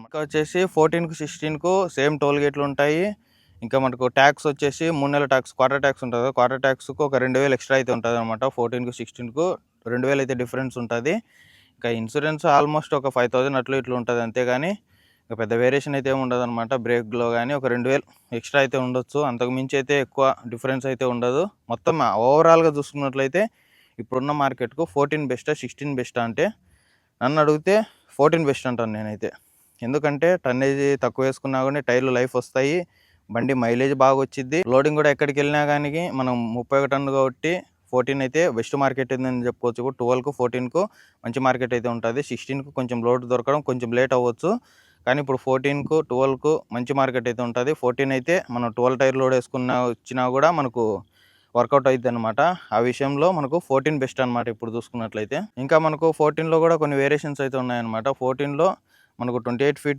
ఇంకా వచ్చేసి 14కు 16కు same toll గేట్లు ఉంటాయి. ఇంకా మనకు ట్యాక్స్ వచ్చేసి 3 నెలల ట్యాక్స్, క్వార్టర్ ట్యాక్స్ ఉంటుంది కదా, క్వార్టర్ ట్యాక్స్కు ఒక 2000 ఎక్స్ట్రా అయితే ఉంటుంది అనమాట. 14కు 16కు 2000 అయితే డిఫరెన్స్ ఉంటుంది. ఇంకా ఇన్సూరెన్స్ ఆల్మోస్ట్ ఒక 5000 అట్లు ఇట్లా ఉంటుంది, అంతేగాని ఇంకా పెద్ద వేరియేషన్ అయితే ఏమి ఉండదు అనమాట. బ్రేక్లో కానీ ఒక 2000 ఎక్స్ట్రా అయితే ఉండొచ్చు, అంతకు మించి అయితే ఎక్కువ డిఫరెన్స్ అయితే ఉండదు. మొత్తం ఓవరాల్గా చూసుకున్నట్లయితే ఇప్పుడున్న మార్కెట్కు 14 బెస్టా 16 బెస్టా అంటే నన్ను అడిగితే 14 బెస్ట్ అంటాను నేనైతే. ఎందుకంటే టన్నేజ్ తక్కువ వేసుకున్నా కానీ టైర్లు లైఫ్ వస్తాయి, బండి మైలేజ్ బాగా వచ్చింది, లోడింగ్ కూడా ఎక్కడికి వెళ్ళినా కానీ మనం 31 టన్ను కాబట్టి 14 అయితే బెస్ట్ మార్కెట్ ఉందని చెప్పుకోవచ్చు. 12కు 14కు మంచి మార్కెట్ అయితే ఉంటుంది. 16కు కొంచెం లోడ్ దొరకడం కొంచెం లేట్ అవ్వచ్చు, కానీ ఇప్పుడు 14కు 12కు మంచి మార్కెట్ అయితే ఉంటుంది. 14 అయితే మనం 12 టైర్ లోడ్ వేసుకున్న వచ్చినా కూడా మనకు వర్కౌట్ అవుతుంది అనమాట. ఆ విషయంలో మనకు 14 బెస్ట్ అనమాట ఇప్పుడు చూసుకున్నట్లయితే. ఇంకా మనకు 14లో కూడా కొన్ని వేరియేషన్స్ అయితే ఉన్నాయన్నమాట. 14లో మనకు 28 ఫీట్